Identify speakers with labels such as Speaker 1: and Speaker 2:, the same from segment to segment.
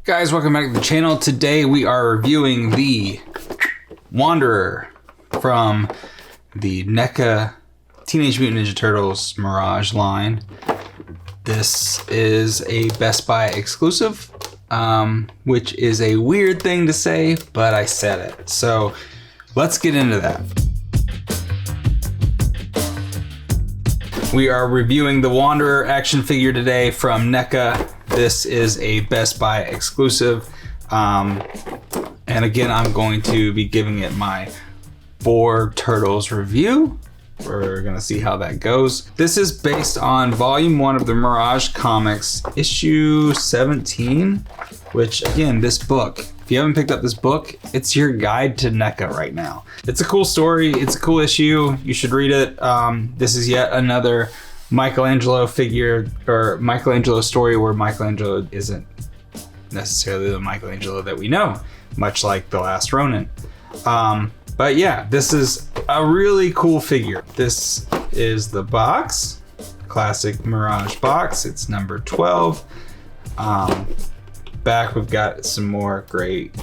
Speaker 1: Guys, welcome back to the channel. Today we are reviewing the Wanderer from the NECA Teenage Mutant Ninja Turtles Mirage line. This is a Best Buy exclusive, which is a weird thing to say, but I said it. So let's get into that. We are reviewing the Wanderer action figure today from NECA. This is a Best Buy exclusive. And again, I'm going to be giving it my 4 Turtles review. We're gonna see how that goes. This is based on volume 1 of the Mirage comics, issue 17, which again, this book, if you haven't picked up this book, it's your guide to NECA right now. It's a cool story, it's a cool issue, you should read it. This is yet another Michelangelo figure, or Michelangelo story where Michelangelo isn't necessarily the Michelangelo that we know, much like The Last Ronin. But yeah, this is a really cool figure. This is the box, classic Mirage box. It's number 12. Back we've got some more great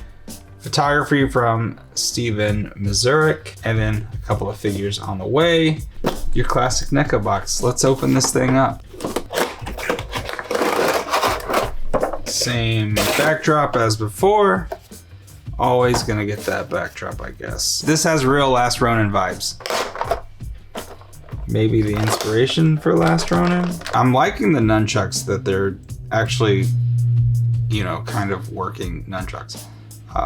Speaker 1: photography from Steven Mazurek, and then a couple of figures on the way. Your classic NECA box. Let's open this thing up. Same backdrop as before. Always gonna get that backdrop, I guess. This has real Last Ronin vibes. Maybe the inspiration for Last Ronin. I'm liking the nunchucks, that they're actually, you know, kind of working nunchucks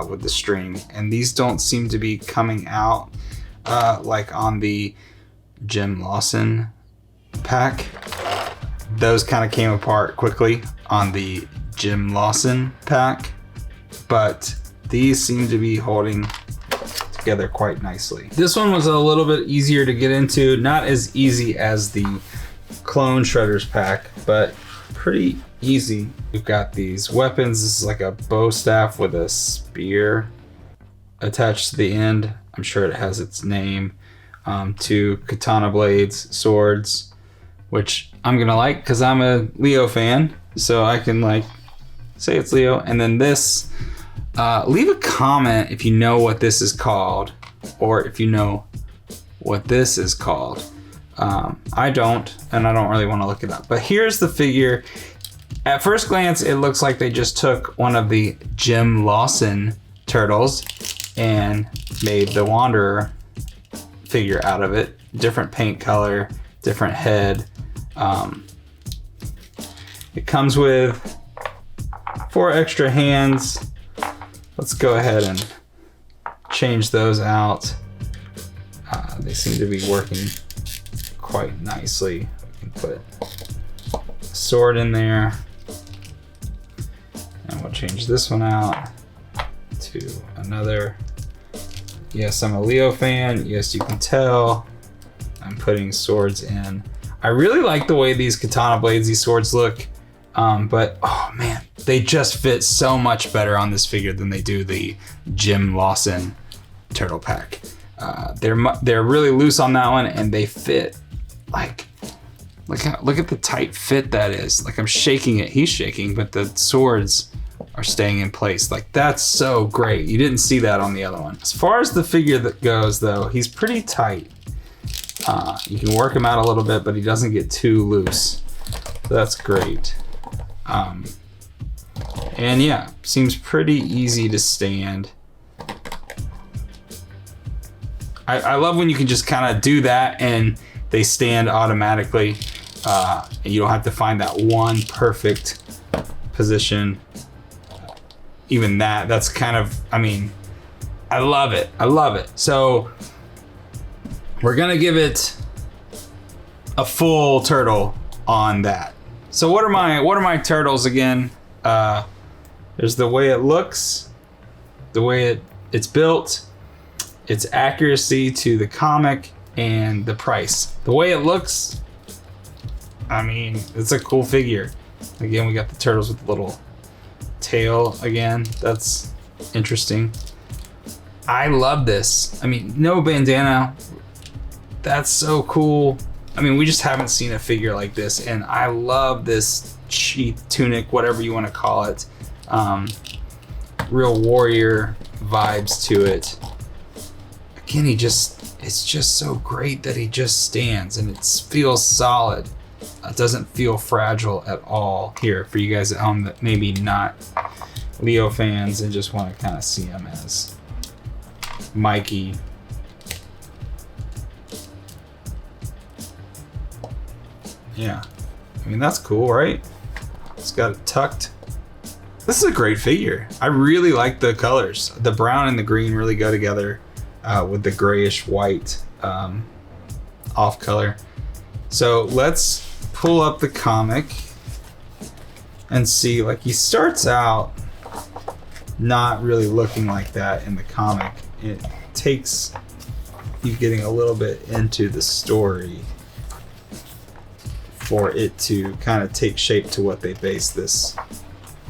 Speaker 1: with the string. And these don't seem to be coming out like on the Jim Lawson pack. Those kind of came apart quickly on the Jim Lawson pack, but these seem to be holding together quite nicely. This one was a little bit easier to get into, not as easy as the Clone Shredders pack, but pretty easy. We've got these weapons. This is like a bow staff with a spear attached to the end. I'm sure it has its name. 2 katana blades, swords, which I'm gonna like because I'm a Leo fan, so I can like say it's Leo. And then this, leave a comment if you know what this is called, or if you know what this is called. I don't, and I don't really want to look it up. But here's the figure. At first glance, it looks like they just took one of the Jim Lawson turtles and made the Wanderer figure out of it. Different paint color, different head. It comes with 4 extra hands. Let's go ahead and change those out. They seem to be working quite nicely. We can put a sword in there. And we'll change this one out to another. Yes, I'm a Leo fan. Yes, you can tell. I'm putting swords in. I really like the way these katana blades, these swords look. But oh man, they just fit so much better on this figure than they do the Jim Lawson turtle pack. They're really loose on that one, and they fit like, look at the tight fit that is. Like, I'm shaking it, he's shaking, but the swords are staying in place. Like, that's so great. You didn't see that on the other one. As far as the figure that goes though, he's pretty tight. You can work him out a little bit, but he doesn't get too loose. So that's great. And yeah, seems pretty easy to stand. I love when you can just kind of do that and they stand automatically. And you don't have to find that one perfect position. Even that's kind of, I mean, I love it. I love it. So we're gonna give it a full turtle on that. So what are my turtles again? There's the way it looks, the way it's built, its accuracy to the comic, and the price. The way it looks, I mean, it's a cool figure. Again, we got the turtles with the little tail again. That's interesting. I love this. I mean, no bandana. That's so cool. I mean, we just haven't seen a figure like this, and I love this sheath, tunic, whatever you want to call it. real warrior vibes to it. Again, it's just so great that he just stands and it feels solid. It doesn't feel fragile at all. Here, for you guys at home that maybe not Leo fans and just want to kind of see him as Mikey. Yeah, I mean, that's cool, right? It's got it tucked. This is a great figure. I really like the colors. The brown and the green really go together with the grayish white off color. So let's pull up the comic and see, like, he starts out not really looking like that in the comic. It takes you getting a little bit into the story for it to kind of take shape to what they base this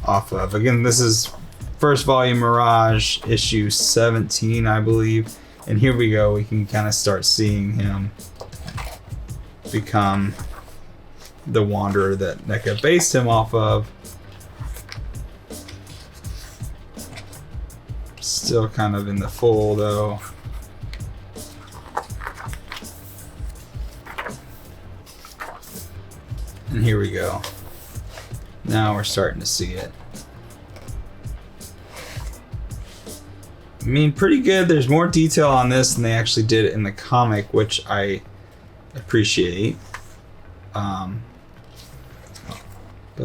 Speaker 1: off of. Again, this is first volume Mirage, issue 17, I believe. And here we go, we can kind of start seeing him become the Wanderer that NECA based him off of. Still kind of in the full though. And here we go. Now we're starting to see it. I mean, pretty good. There's more detail on this than they actually did in the comic, which I appreciate. But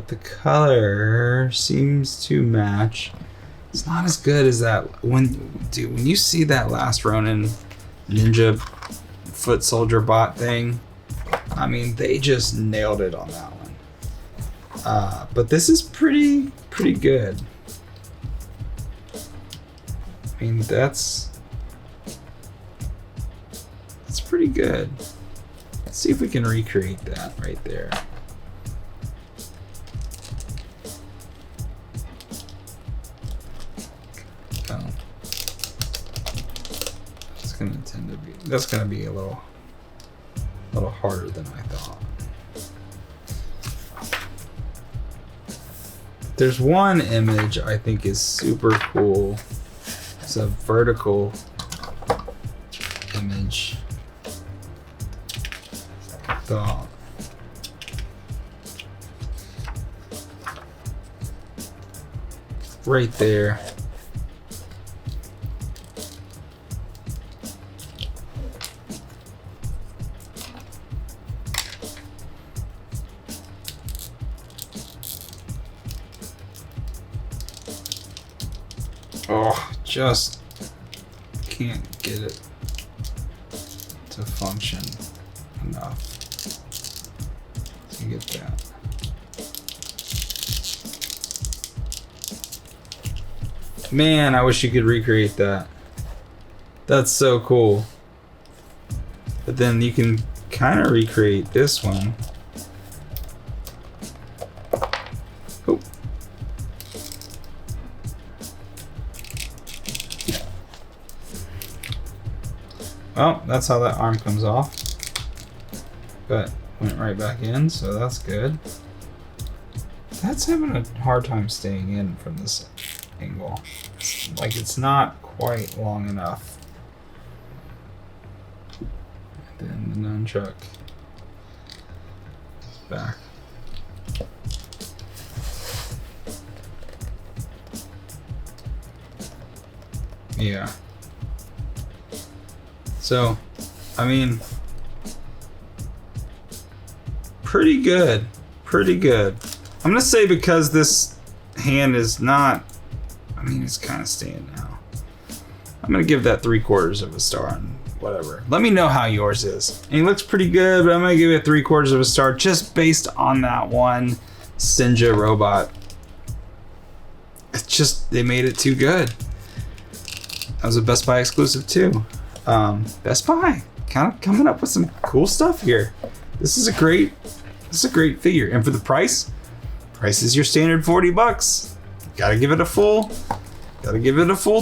Speaker 1: the color seems to match. It's not as good as that. When you see that last Ronin Ninja Foot Soldier bot thing, I mean, they just nailed it on that one. But this is pretty good. I mean, that's pretty good. Let's see if we can recreate that right there. Oh. That's gonna be a little harder than I thought. There's one image I think is super cool. It's a vertical image. Thought. Right there. Oh, just can't get it to function enough to get that. Man, I wish you could recreate that. That's so cool. But then you can kind of recreate this one. Oh. Well, that's how that arm comes off. But went right back in, so that's good. That's having a hard time staying in from this angle. Like, it's not quite long enough. And then the nunchuck is back. Yeah. So, I mean, pretty good. Pretty good. I'm gonna say because this hand is not, I mean, it's kind of staying now. I'm gonna give that 3/4 of a star on whatever. Let me know how yours is. And he looks pretty good, but I'm gonna give it 3/4 of a star just based on that one Sinja robot. It's just, they made it too good. That was a Best Buy exclusive too. Best Buy kind of coming up with some cool stuff here. This is a great figure, and for the price is your standard $40. Gotta give it a full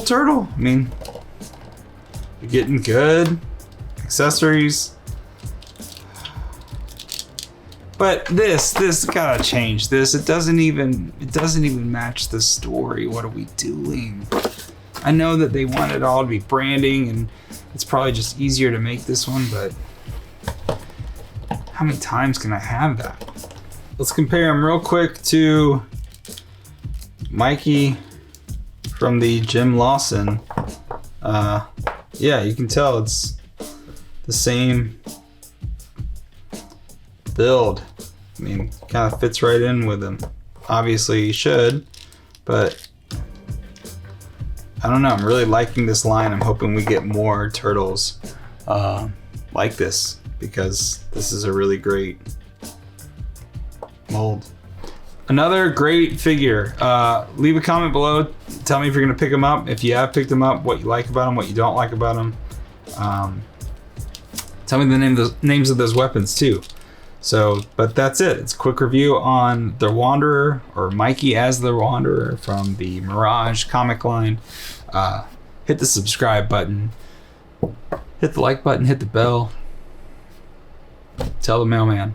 Speaker 1: turtle. I mean, you're getting good accessories. But this gotta change this. It doesn't even match the story. What are we doing? I know that they want it all to be branding, and it's probably just easier to make this one, but how many times can I have that? Let's compare them real quick to Mikey from the Jim Lawson. Yeah, you can tell it's the same build. I mean, kind of fits right in with him. Obviously he should, but I don't know. I'm really liking this line. I'm hoping we get more turtles like this, because this is a really great mold. Another great figure. Leave a comment below. Tell me if you're gonna pick them up. If you have picked them up, what you like about them, what you don't like about them. Tell me the names of those weapons too. So, but that's it. It's a quick review on the Wanderer, or Mikey as the Wanderer from the Mirage comic line. Hit the subscribe button, hit the like button, hit the bell. Tell the mailman.